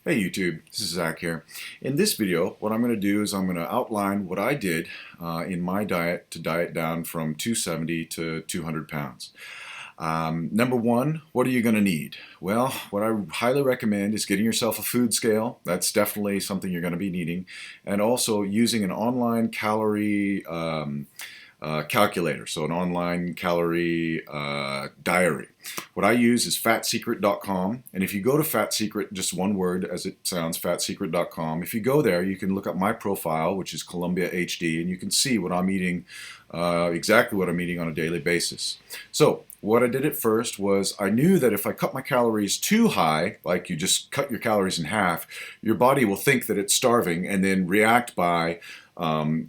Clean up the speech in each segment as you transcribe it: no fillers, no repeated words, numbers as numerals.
Hey YouTube, this is Zach here. In this video, what I'm going to do is I'm going to outline what I did in my diet to diet down from 270 to 200 pounds. Number one, what are you going to need? Well, what I highly recommend is getting yourself a food scale. That's definitely something you're going to be needing. And also using an online calorie calculator, so an online calorie diary. What I use is fatsecret.com, and if you go to FatSecret, just one word as it sounds, fatsecret.com, if you go there you can look up my profile, which is Columbia HD, and you can see what I'm eating, exactly what I'm eating on a daily basis. So what I did at first was I knew that if I cut my calories too high, like you just cut your calories in half, your body will think that it's starving and then react by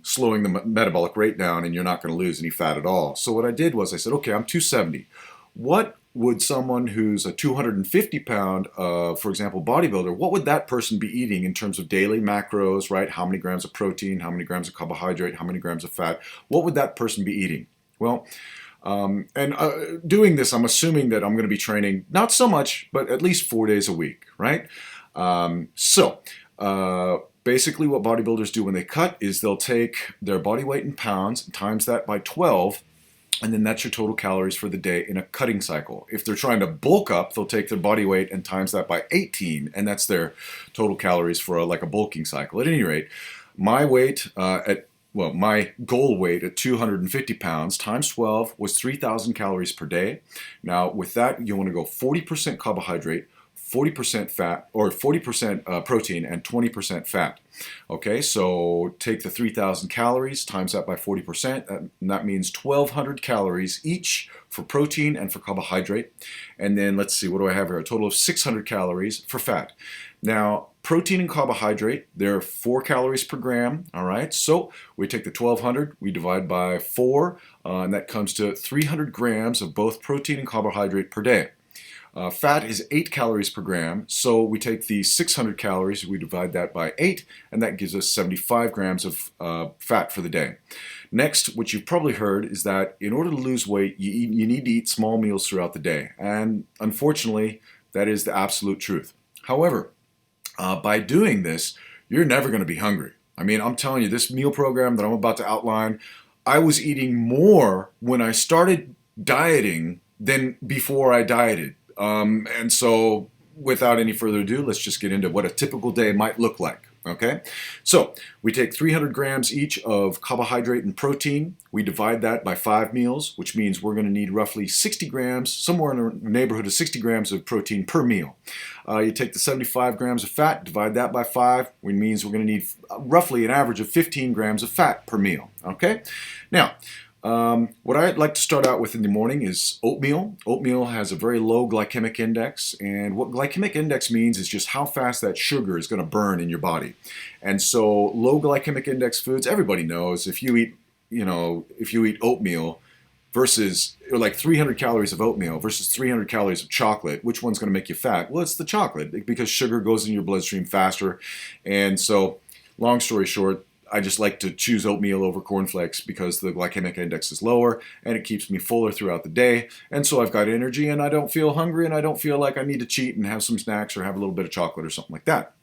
slowing the metabolic rate down, and you're not going to lose any fat at all. So what I did was I said, okay, I'm 270. What would someone who's a 250 pound, for example, bodybuilder, what would that person be eating in terms of daily macros, right? How many grams of protein, how many grams of carbohydrate, how many grams of fat? What would that person be eating? Well, doing this, I'm assuming that I'm going to be training not so much, but at least 4 days a week, right? Basically what bodybuilders do when they cut is they'll take their body weight in pounds and times that by 12, and then that's your total calories for the day in a cutting cycle. If they're trying to bulk up, they'll take their body weight and times that by 18, and that's their total calories for like a bulking cycle. At any rate, my weight my goal weight at 250 pounds times 12 was 3,000 calories per day. Now with that, you want to go 40% carbohydrate, 40% fat, or 40% protein and 20% fat. Okay, so take the 3,000 calories, times that by 40%, and that means 1,200 calories each for protein and for carbohydrate. And then let's see, what do I have here? A total of 600 calories for fat. Now, protein and carbohydrate, they're 4 calories per gram, all right? So we take the 1,200, we divide by 4, and that comes to 300 grams of both protein and carbohydrate per day. Fat is 8 calories per gram, so we take the 600 calories, we divide that by 8, and that gives us 75 grams of fat for the day. Next, what you've probably heard is that in order to lose weight, you need to eat small meals throughout the day, and unfortunately, that is the absolute truth. However, by doing this, you're never going to be hungry. I mean, I'm telling you, this meal program that I'm about to outline, I was eating more when I started dieting than before I dieted. And so without any further ado, let's just get into what a typical day might look like. Okay, so we take 300 grams each of carbohydrate and protein. We divide that by 5 meals, which means we're going to need roughly 60 grams, somewhere in the neighborhood of 60 grams of protein per meal. You take the 75 grams of fat, divide that by 5, which means we're going to need roughly an average of 15 grams of fat per meal. Okay, now, what I'd like to start out with in the morning is oatmeal. Oatmeal has a very low glycemic index, and what glycemic index means is just how fast that sugar is going to burn in your body. And so low glycemic index foods, everybody knows if you eat oatmeal versus like 300 calories of oatmeal versus 300 calories of chocolate, which one's going to make you fat? Well, it's the chocolate, because sugar goes in your bloodstream faster. And so long story short, I just like to choose oatmeal over cornflakes because the glycemic index is lower and it keeps me fuller throughout the day. And so I've got energy and I don't feel hungry and I don't feel like I need to cheat and have some snacks or have a little bit of chocolate or something like that.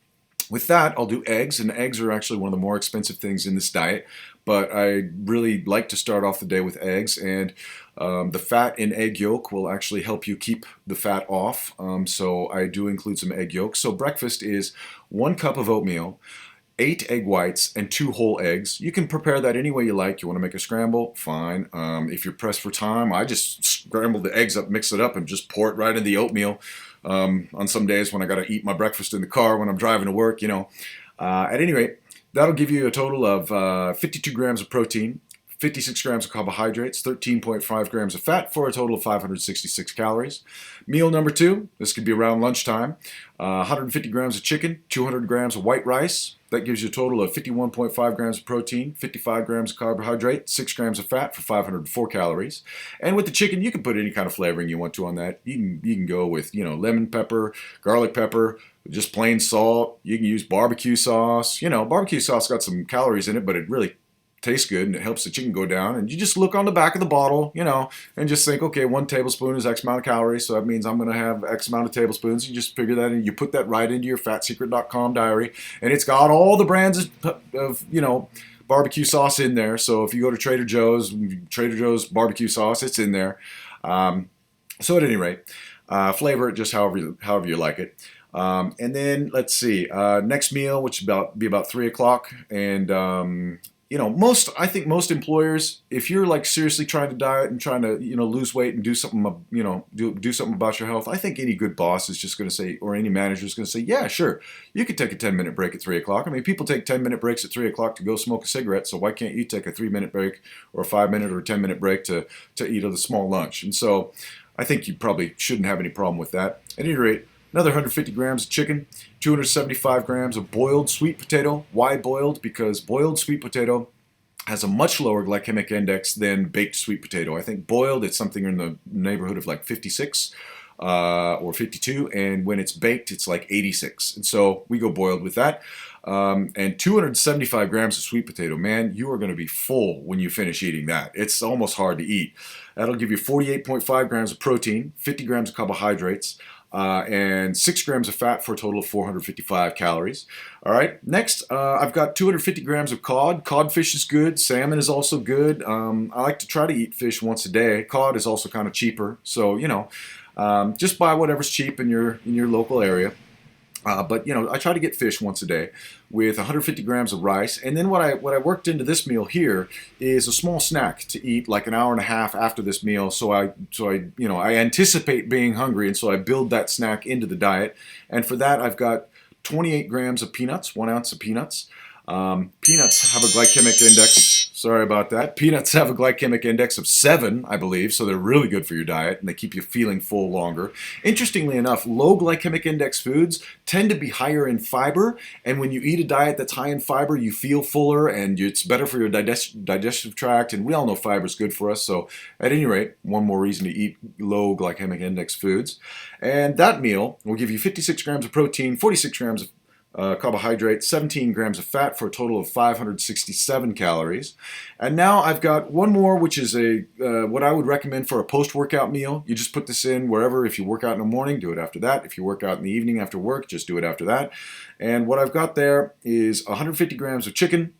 With that, I'll do eggs, and eggs are actually one of the more expensive things in this diet, but I really like to start off the day with eggs, and the fat in egg yolk will actually help you keep the fat off, so I do include some egg yolk. So breakfast is 1 cup of oatmeal, 8 egg whites, and 2 whole eggs. You can prepare that any way you like. You want to make a scramble? Fine. If you're pressed for time, I just scramble the eggs up, mix it up, and just pour it right in the oatmeal. On some days when I got to eat my breakfast in the car when I'm driving to work, At any rate, that'll give you a total of 52 grams of protein, 56 grams of carbohydrates, 13.5 grams of fat, for a total of 566 calories. Meal number 2, this could be around lunchtime, 150 grams of chicken, 200 grams of white rice. That gives you a total of 51.5 grams of protein, 55 grams of carbohydrate, 6 grams of fat for 504 calories. And with the chicken, you can put any kind of flavoring you want to on that. You can go with, lemon pepper, garlic pepper, just plain salt. You can use barbecue sauce. Barbecue sauce got some calories in it, but it really tastes good and it helps the chicken go down. And you just look on the back of the bottle, and just think, okay, 1 tablespoon is X amount of calories, so that means I'm going to have X amount of tablespoons. You just figure that in. You put that right into your fatsecret.com diary, and it's got all the brands of barbecue sauce in there. So if you go to Trader Joe's barbecue sauce, it's in there. So at any rate, flavor it just however you like it. And then let's see, next meal, which be about 3 o'clock, and I think most employers, if you're like seriously trying to diet and trying to lose weight and do something do something about your health, I think any good boss is just going to say, or any manager is going to say, yeah, sure, you could take a 10-minute break at 3 o'clock. I mean, people take 10-minute breaks at 3 o'clock to go smoke a cigarette, so why can't you take a 3-minute break or a 5-minute or a 10-minute break to eat a small lunch? And so I think you probably shouldn't have any problem with that. At any rate, another 150 grams of chicken, 275 grams of boiled sweet potato. Why boiled? Because boiled sweet potato has a much lower glycemic index than baked sweet potato. I think boiled, it's something in the neighborhood of like 56 or 52, and when it's baked, it's like 86. And so we go boiled with that. And 275 grams of sweet potato. Man, you are going to be full when you finish eating that. It's almost hard to eat. That'll give you 48.5 grams of protein, 50 grams of carbohydrates, and 6 grams of fat for a total of 455 calories. All right, next I've got 250 grams of cod. Codfish is good. Salmon is also good. I like to try to eat fish once a day. Cod is also kind of cheaper, so just buy whatever's cheap in your local area. But I try to get fish once a day with 150 grams of rice, and then what I worked into this meal here is a small snack to eat like an hour and a half after this meal. So I anticipate being hungry, and so I build that snack into the diet. And for that, I've got 28 grams of peanuts, 1 ounce of peanuts. Peanuts have a glycemic index. Sorry about that. Peanuts have a glycemic index of 7, I believe, so they're really good for your diet, and they keep you feeling full longer. Interestingly enough, low glycemic index foods tend to be higher in fiber, and when you eat a diet that's high in fiber, you feel fuller, and it's better for your digestive tract, and we all know fiber is good for us, so at any rate, one more reason to eat low glycemic index foods. And that meal will give you 56 grams of protein, 46 grams of carbohydrate, 17 grams of fat for a total of 567 calories. And now I've got one more, which is what I would recommend for a post-workout meal. You just put this in wherever. If you work out in the morning, do it after that. If you work out in the evening after work, just do it after that. And what I've got there is 150 grams of chicken,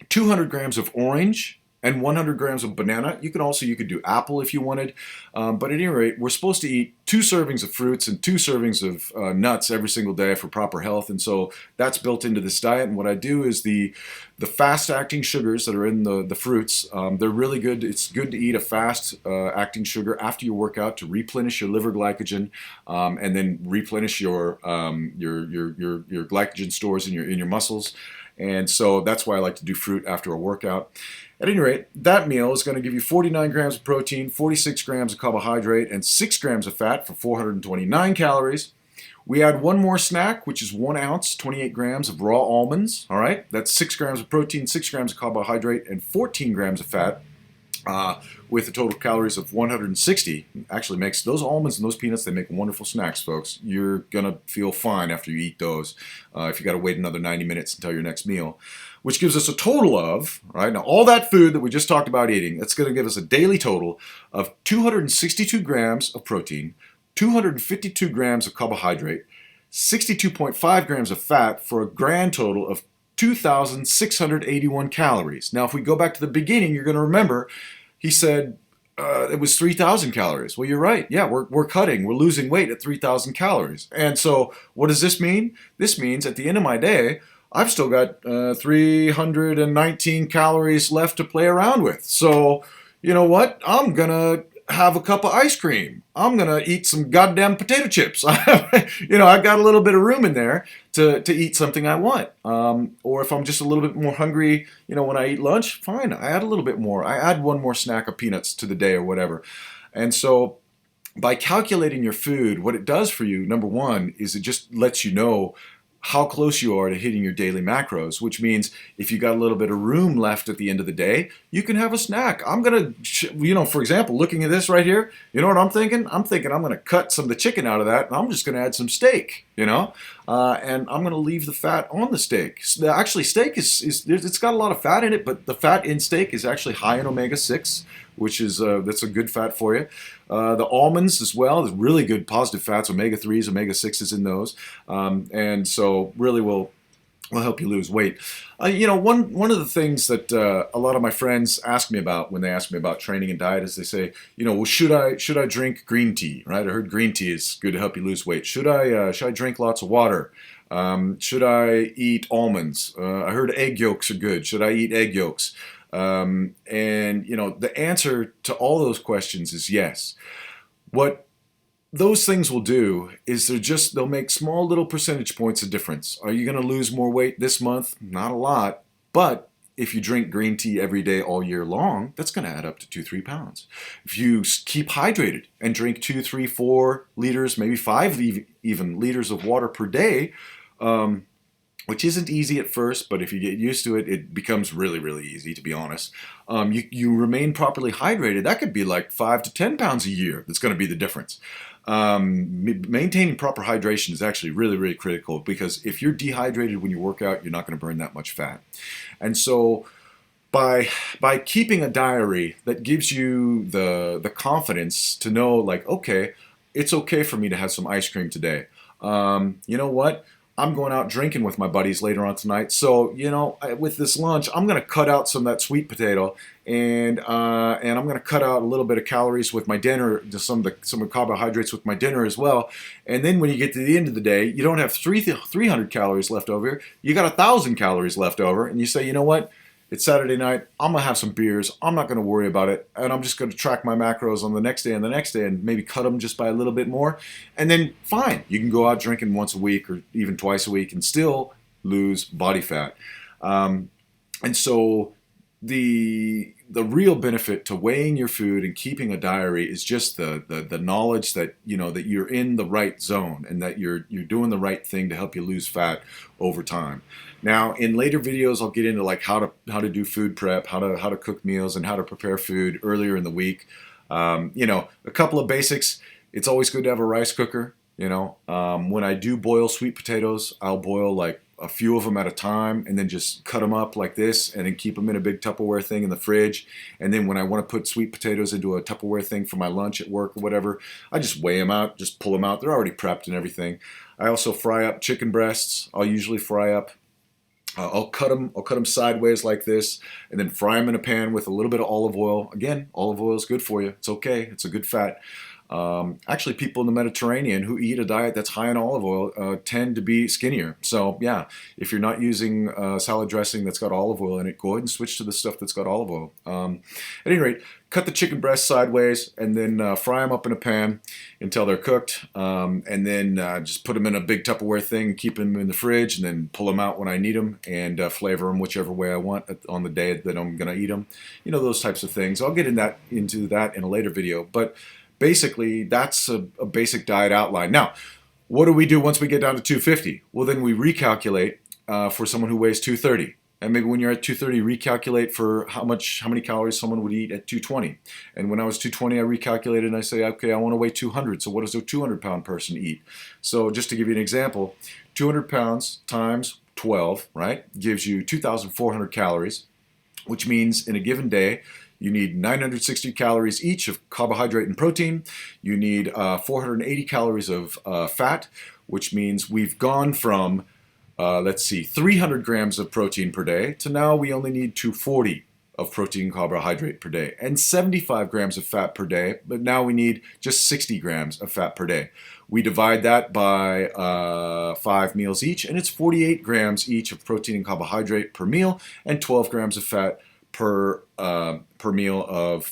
200 grams of orange, and 100 grams of banana. You could do apple if you wanted. But at any rate, we're supposed to eat 2 servings of fruits and 2 servings of nuts every single day for proper health. And so that's built into this diet. And what I do is the fast-acting sugars that are in the fruits, they're really good. It's good to eat a fast-acting sugar after your workout to replenish your liver glycogen, and then replenish your glycogen stores in your muscles. And so that's why I like to do fruit after a workout. At any rate, that meal is going to give you 49 grams of protein, 46 grams of carbohydrate, and 6 grams of fat for 429 calories. We add one more snack, which is 1 ounce, 28 grams of raw almonds. All right, that's 6 grams of protein, 6 grams of carbohydrate, and 14 grams of fat. With a total calories of 160. Actually makes those almonds and those peanuts, they make wonderful snacks, folks. You're gonna feel fine after you eat those if you gotta wait another 90 minutes until your next meal, which gives us a total of, right now, all that food that we just talked about eating, that's gonna give us a daily total of 262 grams of protein, 252 grams of carbohydrate, 62.5 grams of fat for a grand total of 2,681 calories. Now, if we go back to the beginning, you're going to remember he said it was 3,000 calories. Well, you're right. Yeah, we're cutting. We're losing weight at 3,000 calories. And so what does this mean? This means at the end of my day, I've still got 319 calories left to play around with. So you know what? I'm going to have a cup of ice cream. I'm going to eat some goddamn potato chips. I've got a little bit of room in there to eat something I want. Or if I'm just a little bit more hungry, when I eat lunch, fine, I add a little bit more. I add one more snack of peanuts to the day or whatever. And so by calculating your food, what it does for you, number one, is it just lets you know how close you are to hitting your daily macros, which means if you got a little bit of room left at the end of the day, you can have a snack. I'm going to, for example, looking at this right here, you know what I'm thinking? I'm thinking I'm going to cut some of the chicken out of that and I'm just going to add some steak, and I'm going to leave the fat on the steak. Actually, steak it's got a lot of fat in it, but the fat in steak is actually high in omega-6, which is that's a good fat for you. The almonds as well, there's really good positive fats, omega-3s, omega-6s in those, and so really will help you lose weight. One of the things that a lot of my friends ask me about when they ask me about training and diet is they say, well, should I drink green tea? Right? I heard green tea is good to help you lose weight. Should I drink lots of water? Should I eat almonds? I heard egg yolks are good. Should I eat egg yolks? The answer to all those questions is yes. What those things will do is they'll make small little percentage points of difference. Are you going to lose more weight this month? Not a lot, but if you drink green tea every day all year long, that's going to add up to 2-3 pounds. If you keep hydrated and drink 2, 3, 4 liters, maybe 5 even liters of water per day, which isn't easy at first, but if you get used to it, it becomes really, really easy, to be honest. You remain properly hydrated. That could be like 5 to 10 pounds a year. That's going to be the difference. Maintaining proper hydration is actually really, really critical, because if you're dehydrated when you work out, you're not going to burn that much fat. And so by keeping a diary that gives you the confidence to know, like, okay, it's okay for me to have some ice cream today. You know what? I'm going out drinking with my buddies later on tonight, so with this lunch, I'm going to cut out some of that sweet potato, and I'm going to cut out a little bit of calories with my dinner, just some of carbohydrates with my dinner as well. And then when you get to the end of the day, you don't have 300 calories left over. You got 1,000 calories left over, and you say, you know what? It's Saturday night. I'm going to have some beers. I'm not going to worry about it. And I'm just going to track my macros on the next day and the next day and maybe cut them just by a little bit more. And then fine, you can go out drinking once a week or even twice a week and still lose body fat. And so the real benefit to weighing your food and keeping a diary is just the knowledge that that you're in the right zone and that you're doing the right thing to help you lose fat over time. Now, in later videos, I'll get into like how to do food prep, how to cook meals, and how to prepare food earlier in the week. A couple of basics. It's always good to have a rice cooker. When I do boil sweet potatoes, I'll boil like a few of them at a time and then just cut them up like this and then keep them in a big Tupperware thing in the fridge. And then when I want to put sweet potatoes into a Tupperware thing for my lunch at work or whatever, I just weigh them out, just pull them out. They're already prepped and everything. I also fry up chicken breasts. I'll usually fry up. I'll cut them sideways like this and then fry them in a pan with a little bit of olive oil. Again, olive oil is good for you. It's okay. It's a good fat. Actually, people in the Mediterranean who eat a diet that's high in olive oil tend to be skinnier. So yeah, if you're not using salad dressing that's got olive oil in it, go ahead and switch to the stuff that's got olive oil. At any rate, cut the chicken breast sideways and then fry them up in a pan until they're cooked. And then just put them in a big Tupperware thing and keep them in the fridge, and then pull them out when I need them and flavor them whichever way I want on the day that I'm going to eat them. Those types of things. I'll get into that in a later video, but basically, that's a basic diet outline. Now, what do we do once we get down to 250? Well, then we recalculate for someone who weighs 230. And maybe when you're at 230, recalculate for how many calories someone would eat at 220. And when I was 220, I recalculated and I say, okay, I want to weigh 200. So what does a 200-pound person eat? So just to give you an example, 200 pounds times 12, right, gives you 2,400 calories, which means in a given day, you need 960 calories each of carbohydrate and protein. You need 480 calories of fat, which means we've gone from, 300 grams of protein per day to now we only need 240 of protein and carbohydrate per day, and 75 grams of fat per day, but now we need just 60 grams of fat per day. We divide that by 5 meals each, and it's 48 grams each of protein and carbohydrate per meal, and 12 grams of fat per meal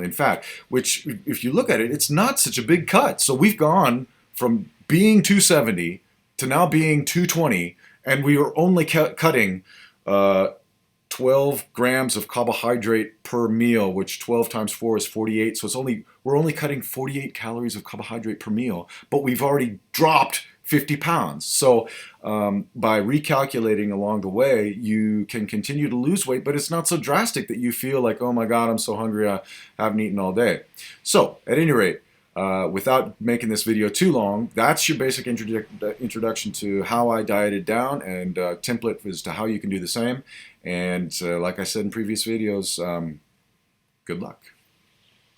in fat, which if you look at it, it's not such a big cut. So we've gone from being 270 to now being 220, and we are only cutting 12 grams of carbohydrate per meal, which 12 times 4 is 48. So we're only cutting 48 calories of carbohydrate per meal, but we've already dropped 50 pounds. So by recalculating along the way, you can continue to lose weight, but it's not so drastic that you feel like, oh my God, I'm so hungry, I haven't eaten all day. So at any rate, without making this video too long, that's your basic introduction to how I dieted down, and template as to how you can do the same. And like I said in previous videos, good luck.